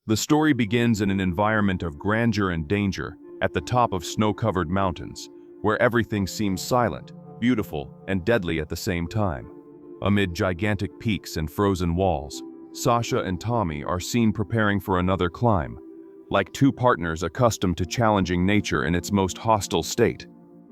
The story begins in an environment of grandeur and danger at the top of snow-covered mountains, where everything seems silent, beautiful, and deadly at the same time. Amid gigantic peaks and frozen walls, Sasha and Tommy are seen preparing for another climb, like two partners accustomed to challenging nature in its most hostile state.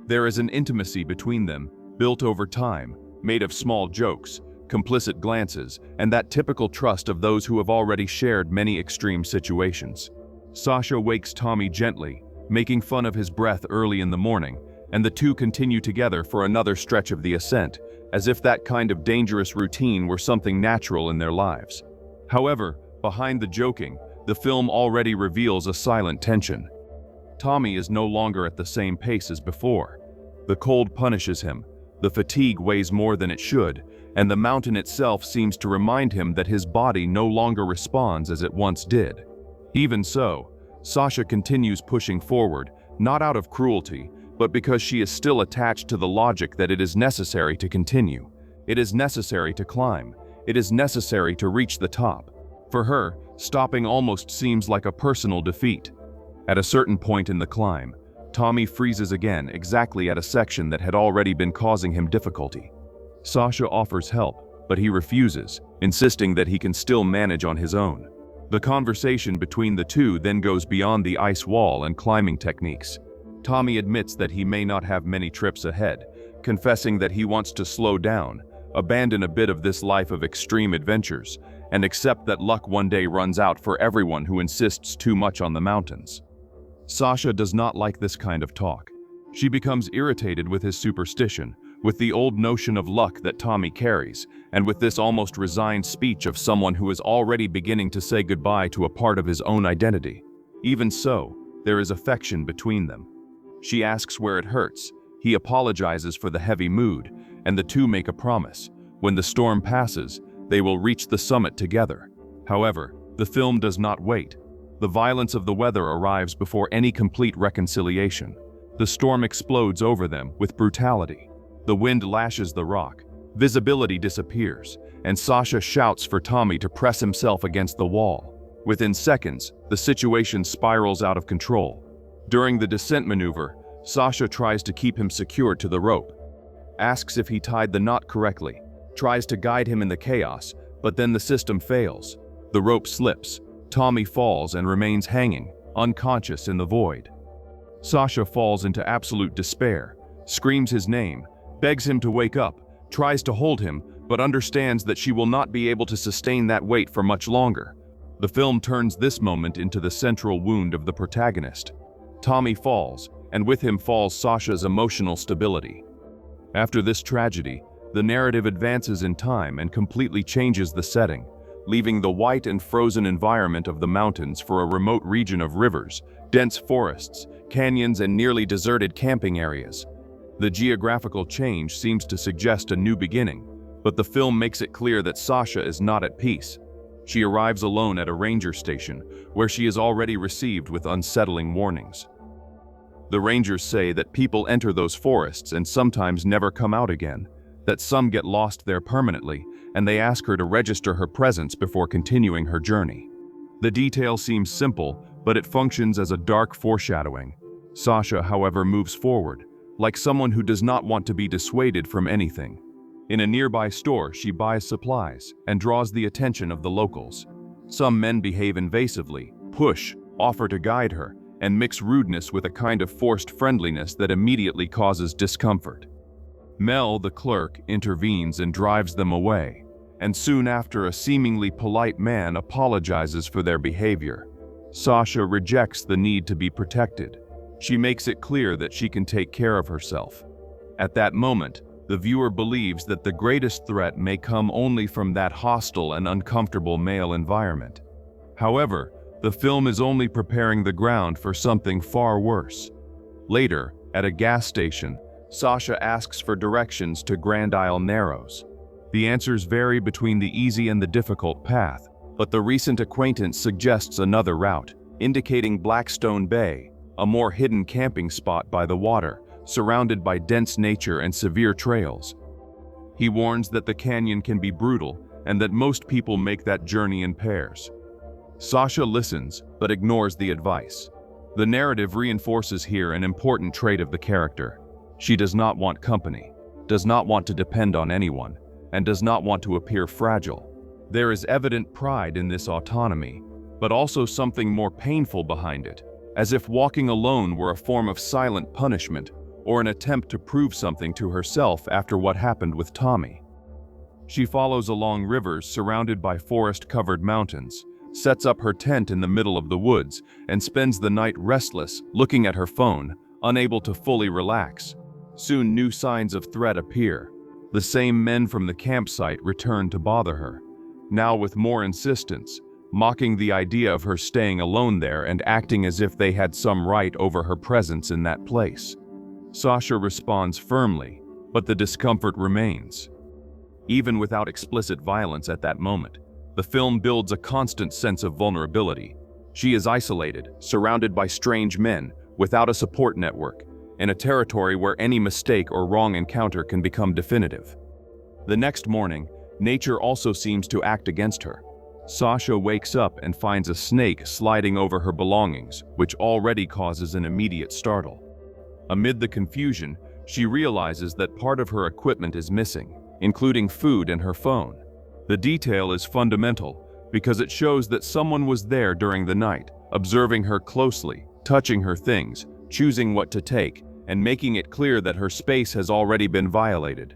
There is an intimacy between them, built over time, made of small jokes, complicit glances, and that typical trust of those who have already shared many extreme situations. Sasha wakes Tommy gently, making fun of his breath early in the morning, and the two continue together for another stretch of the ascent, as if that kind of dangerous routine were something natural in their lives. However, behind the joking, the film already reveals a silent tension. Tommy is no longer at the same pace as before. The cold punishes him, the fatigue weighs more than it should, and the mountain itself seems to remind him that his body no longer responds as it once did. Even so, Sasha continues pushing forward, not out of cruelty, but because she is still attached to the logic that it is necessary to continue. It is necessary to climb. It is necessary to reach the top. For her, stopping almost seems like a personal defeat. At a certain point in the climb, Tommy freezes again exactly at a section that had already been causing him difficulty. Sasha offers help, but he refuses, insisting that he can still manage on his own. The conversation between the two then goes beyond the ice wall and climbing techniques. Tommy admits that he may not have many trips ahead, confessing that he wants to slow down, abandon a bit of this life of extreme adventures, and accept that luck one day runs out for everyone who insists too much on the mountains. Sasha does not like this kind of talk. She becomes irritated with his superstition, with the old notion of luck that Tommy carries, and with this almost resigned speech of someone who is already beginning to say goodbye to a part of his own identity. Even so, there is affection between them. She asks where it hurts, he apologizes for the heavy mood, and the two make a promise. When the storm passes, they will reach the summit together. However, the film does not wait. The violence of the weather arrives before any complete reconciliation. The storm explodes over them with brutality. The wind lashes the rock, visibility disappears, and Sasha shouts for Tommy to press himself against the wall. Within seconds, the situation spirals out of control. During the descent maneuver, Sasha tries to keep him secured to the rope, asks if he tied the knot correctly, tries to guide him in the chaos, but then the system fails. The rope slips, Tommy falls and remains hanging, unconscious in the void. Sasha falls into absolute despair, screams his name, begs him to wake up, tries to hold him, but understands that she will not be able to sustain that weight for much longer. The film turns this moment into the central wound of the protagonist. Tommy falls, and with him falls Sasha's emotional stability. After this tragedy, the narrative advances in time and completely changes the setting, leaving the white and frozen environment of the mountains for a remote region of rivers, dense forests, canyons, and nearly deserted camping areas. The geographical change seems to suggest a new beginning, but the film makes it clear that Sasha is not at peace. She arrives alone at a ranger station, where she is already received with unsettling warnings. The rangers say that people enter those forests and sometimes never come out again, that some get lost there permanently, and they ask her to register her presence before continuing her journey. The detail seems simple, but it functions as a dark foreshadowing. Sasha, however, moves forward, like someone who does not want to be dissuaded from anything. In a nearby store, she buys supplies and draws the attention of the locals. Some men behave invasively, push, offer to guide her, and mix rudeness with a kind of forced friendliness that immediately causes discomfort. Mel, the clerk, intervenes and drives them away, and soon after a seemingly polite man apologizes for their behavior. Sasha rejects the need to be protected. She makes it clear that she can take care of herself. At that moment, the viewer believes that the greatest threat may come only from that hostile and uncomfortable male environment. However, the film is only preparing the ground for something far worse. Later, at a gas station, Sasha asks for directions to Grand Isle Narrows. The answers vary between the easy and the difficult path, but the recent acquaintance suggests another route, indicating Blackstone Bay, a more hidden camping spot by the water, surrounded by dense nature and severe trails. He warns that the canyon can be brutal and that most people make that journey in pairs. Sasha listens, but ignores the advice. The narrative reinforces here an important trait of the character. She does not want company, does not want to depend on anyone, and does not want to appear fragile. There is evident pride in this autonomy, but also something more painful behind it, as if walking alone were a form of silent punishment or an attempt to prove something to herself after what happened with Tommy. She follows along rivers surrounded by forest-covered mountains, sets up her tent in the middle of the woods, and spends the night restless, looking at her phone, unable to fully relax. Soon new signs of threat appear. The same men from the campsite return to bother her, now with more insistence, mocking the idea of her staying alone there and acting as if they had some right over her presence in that place. Sasha responds firmly, but the discomfort remains. Even without explicit violence at that moment, the film builds a constant sense of vulnerability. She is isolated, surrounded by strange men, without a support network, in a territory where any mistake or wrong encounter can become definitive. The next morning, nature also seems to act against her. Sasha wakes up and finds a snake sliding over her belongings, which already causes an immediate startle. Amid the confusion, she realizes that part of her equipment is missing, including food and her phone. The detail is fundamental because it shows that someone was there during the night, observing her closely, touching her things, choosing what to take, and making it clear that her space has already been violated.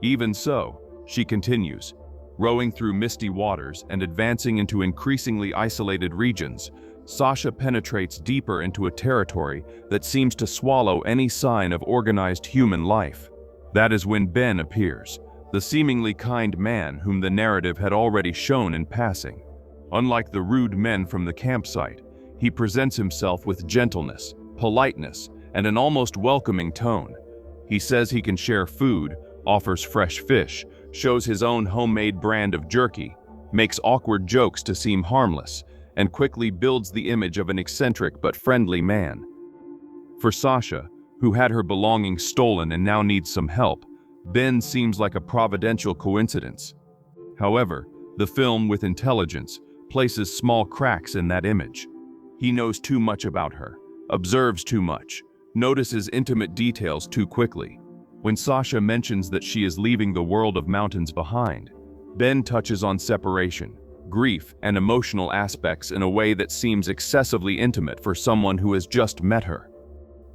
Even so, she continues, rowing through misty waters and advancing into increasingly isolated regions. Sasha penetrates deeper into a territory that seems to swallow any sign of organized human life. That is when Ben appears, the seemingly kind man whom the narrative had already shown in passing. Unlike the rude men from the campsite, he presents himself with gentleness, politeness, and an almost welcoming tone. He says he can share food, offers fresh fish, shows his own homemade brand of jerky, makes awkward jokes to seem harmless, and quickly builds the image of an eccentric but friendly man. For Sasha, who had her belongings stolen and now needs some help, Ben seems like a providential coincidence. However, the film, with intelligence, places small cracks in that image. He knows too much about her, observes too much, notices intimate details too quickly. When Sasha mentions that she is leaving the world of mountains behind, Ben touches on separation, grief, and emotional aspects in a way that seems excessively intimate for someone who has just met her.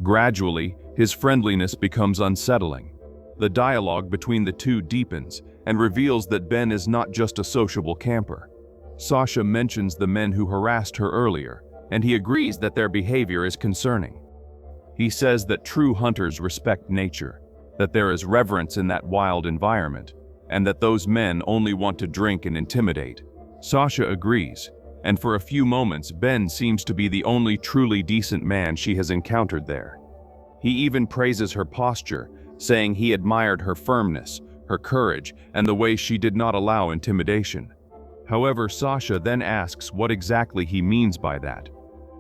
Gradually, his friendliness becomes unsettling. The dialogue between the two deepens and reveals that Ben is not just a sociable camper. Sasha mentions the men who harassed her earlier, and he agrees that their behavior is concerning. He says that true hunters respect nature, that there is reverence in that wild environment, and that those men only want to drink and intimidate. Sasha agrees, and for a few moments Ben seems to be the only truly decent man she has encountered there. He even praises her posture, saying he admired her firmness, her courage, and the way she did not allow intimidation. However, Sasha then asks what exactly he means by that.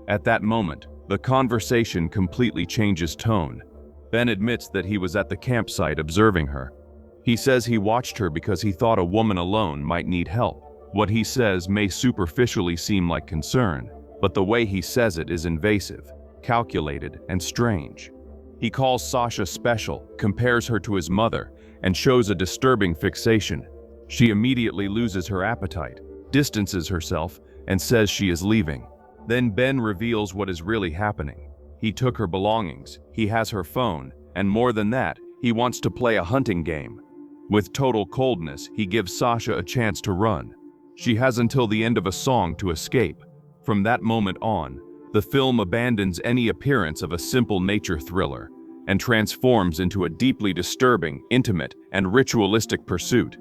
At that moment, the conversation completely changes tone. Ben admits that he was at the campsite observing her. He says he watched her because he thought a woman alone might need help. What he says may superficially seem like concern, but the way he says it is invasive, calculated, and strange. He calls Sasha special, compares her to his mother, and shows a disturbing fixation. She immediately loses her appetite, distances herself, and says she is leaving. Then Ben reveals what is really happening. He took her belongings, he has her phone, and more than that, he wants to play a hunting game. With total coldness, he gives Sasha a chance to run. She has until the end of a song to escape. From that moment on, the film abandons any appearance of a simple nature thriller and transforms into a deeply disturbing, intimate, and ritualistic pursuit.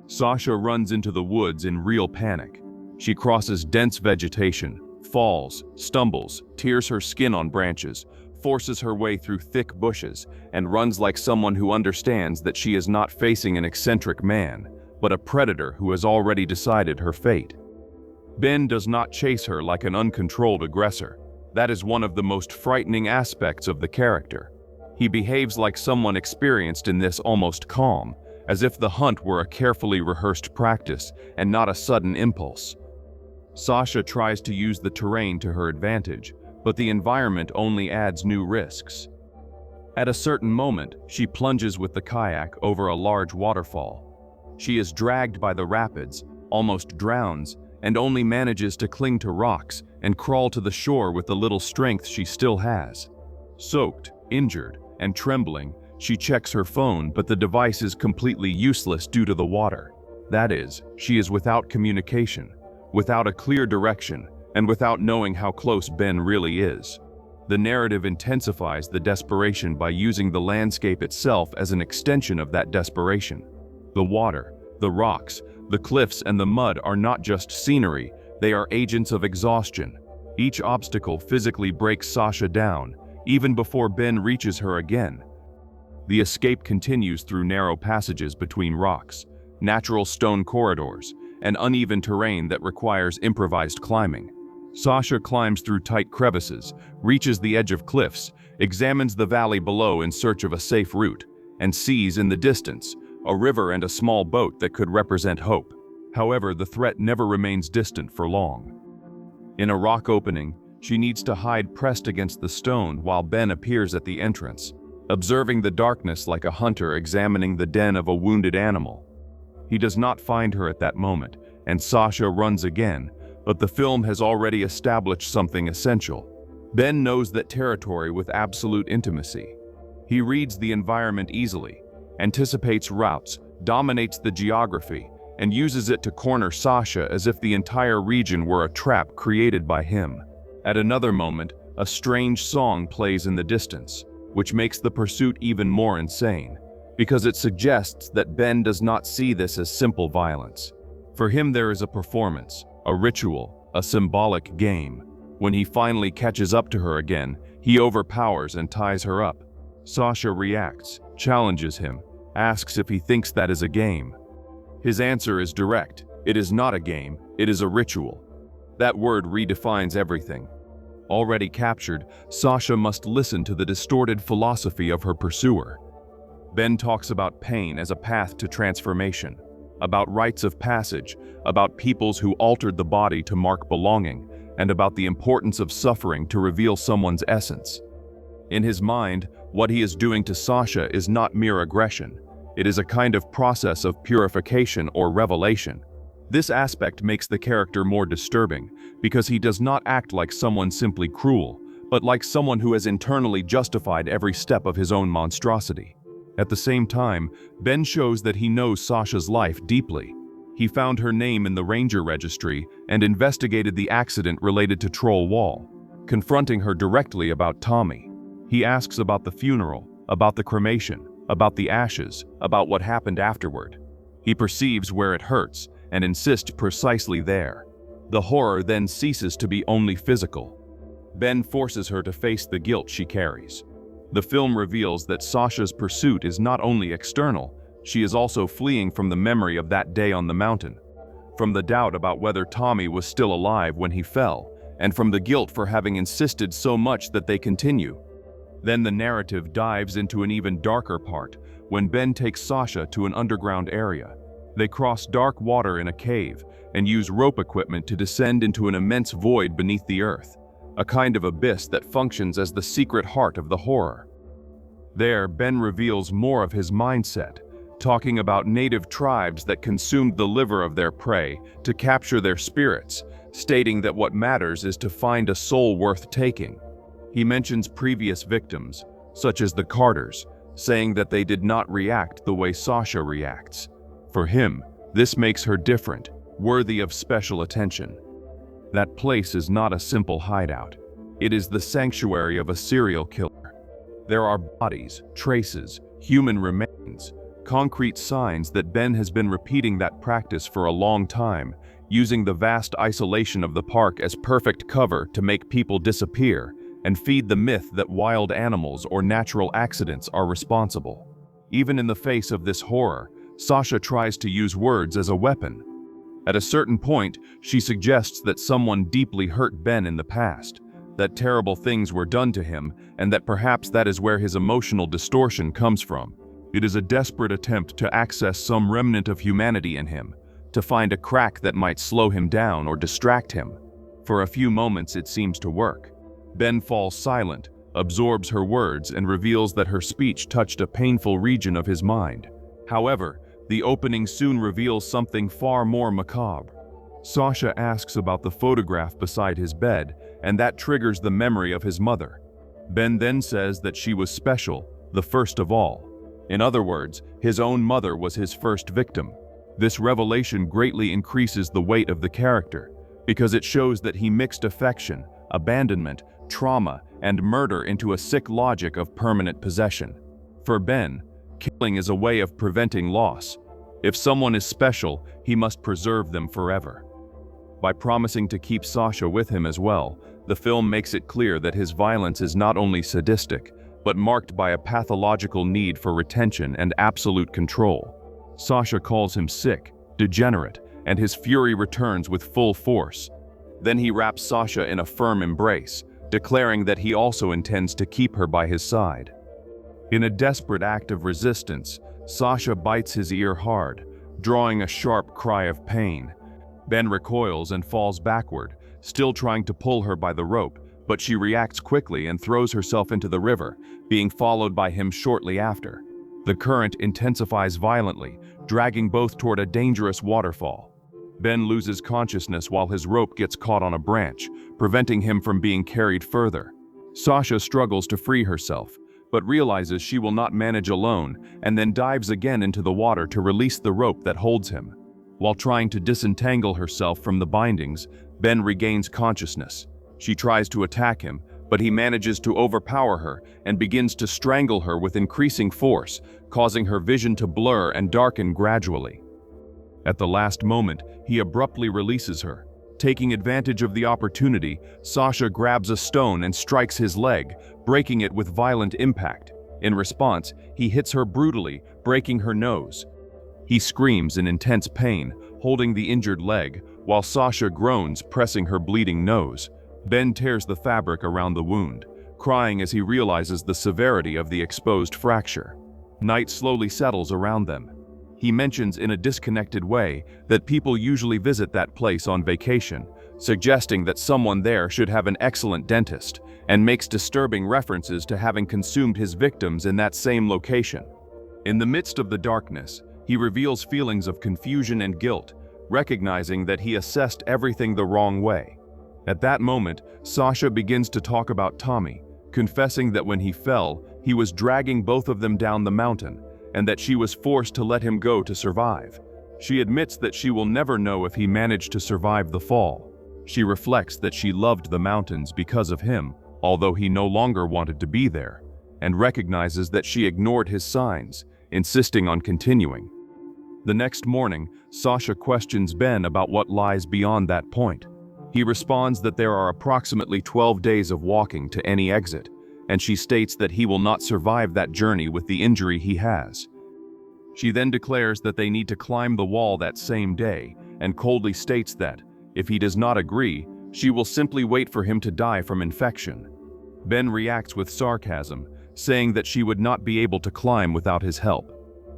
Sasha runs into the woods in real panic. She crosses dense vegetation, falls, stumbles, tears her skin on branches, forces her way through thick bushes, and runs like someone who understands that she is not facing an eccentric man, but a predator who has already decided her fate. Ben does not chase her like an uncontrolled aggressor. That is one of the most frightening aspects of the character. He behaves like someone experienced in this, almost calm, as if the hunt were a carefully rehearsed practice and not a sudden impulse. Sasha tries to use the terrain to her advantage, but the environment only adds new risks. At a certain moment, she plunges with the kayak over a large waterfall. She is dragged by the rapids, almost drowns, and only manages to cling to rocks and crawl to the shore with the little strength she still has. Soaked, injured, and trembling, she checks her phone, but the device is completely useless due to the water. That is, she is without communication, without a clear direction, and without knowing how close Ben really is. The narrative intensifies the desperation by using the landscape itself as an extension of that desperation. The water, the rocks, the cliffs, and the mud are not just scenery, they are agents of exhaustion. Each obstacle physically breaks Sasha down, even before Ben reaches her again. The escape continues through narrow passages between rocks, natural stone corridors, and uneven terrain that requires improvised climbing. Sasha climbs through tight crevices, reaches the edge of cliffs, examines the valley below in search of a safe route, and sees in the distance a river and a small boat that could represent hope. However, the threat never remains distant for long. In a rock opening, she needs to hide pressed against the stone while Ben appears at the entrance, observing the darkness like a hunter examining the den of a wounded animal. He does not find her at that moment, and Sasha runs again, but the film has already established something essential. Ben knows that territory with absolute intimacy. He reads the environment easily, anticipates routes, dominates the geography, and uses it to corner Sasha as if the entire region were a trap created by him. At another moment, a strange song plays in the distance, which makes the pursuit even more insane, because it suggests that Ben does not see this as simple violence. For him, there is a performance, a ritual, a symbolic game. When he finally catches up to her again, he overpowers and ties her up. Sasha reacts, challenges him, asks if he thinks that is a game. His answer is direct. It is not a game, it is a ritual. That word redefines everything. Already captured, Sasha must listen to the distorted philosophy of her pursuer. Ben talks about pain as a path to transformation, about rites of passage, about peoples who altered the body to mark belonging, and about the importance of suffering to reveal someone's essence. In his mind, what he is doing to Sasha is not mere aggression. It is a kind of process of purification or revelation. This aspect makes the character more disturbing, because he does not act like someone simply cruel, but like someone who has internally justified every step of his own monstrosity. At the same time, Ben shows that he knows Sasha's life deeply. He found her name in the ranger registry and investigated the accident related to Troll Wall, confronting her directly about Tommy. He asks about the funeral, about the cremation, about the ashes, about what happened afterward. He perceives where it hurts and insists precisely there. The horror then ceases to be only physical. Ben forces her to face the guilt she carries. The film reveals that Sasha's pursuit is not only external, she is also fleeing from the memory of that day on the mountain, from the doubt about whether Tommy was still alive when he fell, and from the guilt for having insisted so much that they continue. Then the narrative dives into an even darker part, when Ben takes Sasha to an underground area. They cross dark water in a cave, and use rope equipment to descend into an immense void beneath the earth, a kind of abyss that functions as the secret heart of the horror. There, Ben reveals more of his mindset, talking about native tribes that consumed the liver of their prey to capture their spirits, stating that what matters is to find a soul worth taking. He mentions previous victims, such as the Carters, saying that they did not react the way Sasha reacts. For him, this makes her different, worthy of special attention. That place is not a simple hideout. It is the sanctuary of a serial killer. There are bodies, traces, human remains, concrete signs that Ben has been repeating that practice for a long time, using the vast isolation of the park as perfect cover to make people disappear and feed the myth that wild animals or natural accidents are responsible. Even in the face of this horror, Sasha tries to use words as a weapon. At a certain point, she suggests that someone deeply hurt Ben in the past, that terrible things were done to him, and that perhaps that is where his emotional distortion comes from. It is a desperate attempt to access some remnant of humanity in him, to find a crack that might slow him down or distract him. For a few moments it seems to work. Ben falls silent, absorbs her words, and reveals that her speech touched a painful region of his mind. However, the opening soon reveals something far more macabre. Sasha asks about the photograph beside his bed, and that triggers the memory of his mother. Ben then says that she was special, the first of all. In other words, his own mother was his first victim. This revelation greatly increases the weight of the character, because it shows that he mixed affection, abandonment, trauma, and murder into a sick logic of permanent possession. For Ben, killing is a way of preventing loss. If someone is special, he must preserve them forever. By promising to keep Sasha with him as well, the film makes it clear that his violence is not only sadistic, but marked by a pathological need for retention and absolute control. Sasha calls him sick, degenerate, and his fury returns with full force. Then he wraps Sasha in a firm embrace, declaring that he also intends to keep her by his side. In a desperate act of resistance, Sasha bites his ear hard, drawing a sharp cry of pain. Ben recoils and falls backward, still trying to pull her by the rope, but she reacts quickly and throws herself into the river, being followed by him shortly after. The current intensifies violently, dragging both toward a dangerous waterfall. Ben loses consciousness while his rope gets caught on a branch, preventing him from being carried further. Sasha struggles to free herself, but realizes she will not manage alone and then dives again into the water to release the rope that holds him. While trying to disentangle herself from the bindings, Ben regains consciousness. She tries to attack him, but he manages to overpower her and begins to strangle her with increasing force, causing her vision to blur and darken gradually. At the last moment, he abruptly releases her. Taking advantage of the opportunity, Sasha grabs a stone and strikes his leg, breaking it with violent impact. In response, he hits her brutally, breaking her nose. He screams in intense pain, holding the injured leg, while Sasha groans, pressing her bleeding nose. Ben tears the fabric around the wound, crying as he realizes the severity of the exposed fracture. Night slowly settles around them. He mentions in a disconnected way that people usually visit that place on vacation, suggesting that someone there should have an excellent dentist, and makes disturbing references to having consumed his victims in that same location. In the midst of the darkness, he reveals feelings of confusion and guilt, recognizing that he assessed everything the wrong way. At that moment, Sasha begins to talk about Tommy, confessing that when he fell, he was dragging both of them down the mountain, and that she was forced to let him go to survive. She admits that she will never know if he managed to survive the fall. She reflects that she loved the mountains because of him, although he no longer wanted to be there, and recognizes that she ignored his signs, insisting on continuing. The next morning, Sasha questions Ben about what lies beyond that point. He responds that there are approximately 12 days of walking to any exit, and she states that he will not survive that journey with the injury he has. She then declares that they need to climb the wall that same day, and coldly states that, if he does not agree, she will simply wait for him to die from infection. Ben reacts with sarcasm, saying that she would not be able to climb without his help.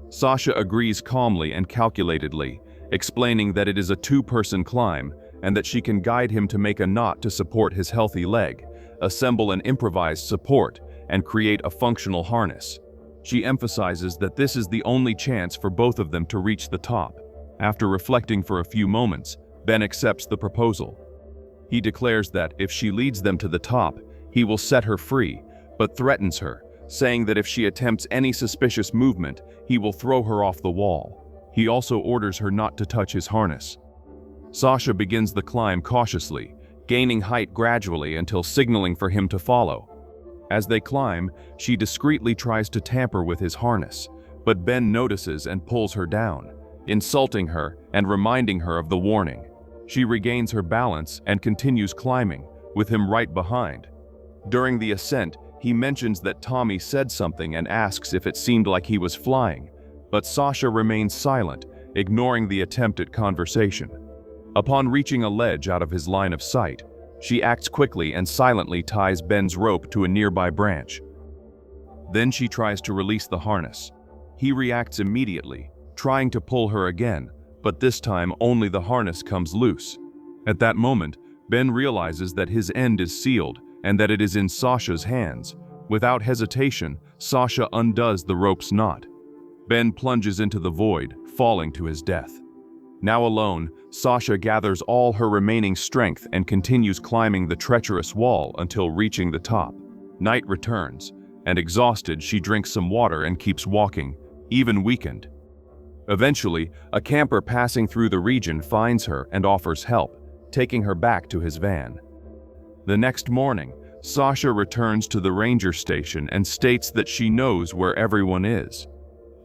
Sasha agrees calmly and calculatedly, explaining that it is a two-person climb, and that she can guide him to make a knot to support his healthy leg, assemble an improvised support, and create a functional harness. She emphasizes that this is the only chance for both of them to reach the top. After reflecting for a few moments, Ben accepts the proposal. He declares that if she leads them to the top, he will set her free, but threatens her, saying that if she attempts any suspicious movement, he will throw her off the wall. He also orders her not to touch his harness. Sasha begins the climb cautiously, gaining height gradually until signaling for him to follow. As they climb, she discreetly tries to tamper with his harness, but Ben notices and pulls her down, insulting her and reminding her of the warning. She regains her balance and continues climbing, with him right behind. During the ascent, he mentions that Tommy said something and asks if it seemed like he was flying, but Sasha remains silent, ignoring the attempt at conversation. Upon reaching a ledge out of his line of sight, she acts quickly and silently ties Ben's rope to a nearby branch. Then she tries to release the harness. He reacts immediately, trying to pull her again, but this time only the harness comes loose. At that moment, Ben realizes that his end is sealed and that it is in Sasha's hands. Without hesitation, Sasha undoes the rope's knot. Ben plunges into the void, falling to his death. Now alone, Sasha gathers all her remaining strength and continues climbing the treacherous wall until reaching the top. Night returns, and exhausted, she drinks some water and keeps walking, even weakened. Eventually, a camper passing through the region finds her and offers help, taking her back to his van. The next morning, Sasha returns to the ranger station and states that she knows where everyone is.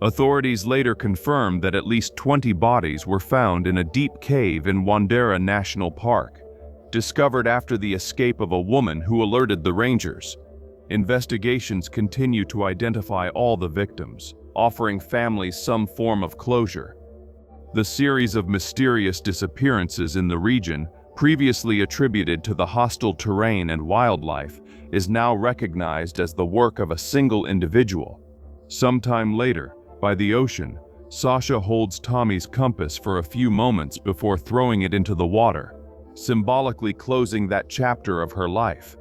Authorities later confirmed that at least 20 bodies were found in a deep cave in Wandera National Park, discovered after the escape of a woman who alerted the rangers. Investigations continue to identify all the victims, offering families some form of closure. The series of mysterious disappearances in the region, previously attributed to the hostile terrain and wildlife, is now recognized as the work of a single individual. Sometime later, by the ocean, Sasha holds Tommy's compass for a few moments before throwing it into the water, symbolically closing that chapter of her life.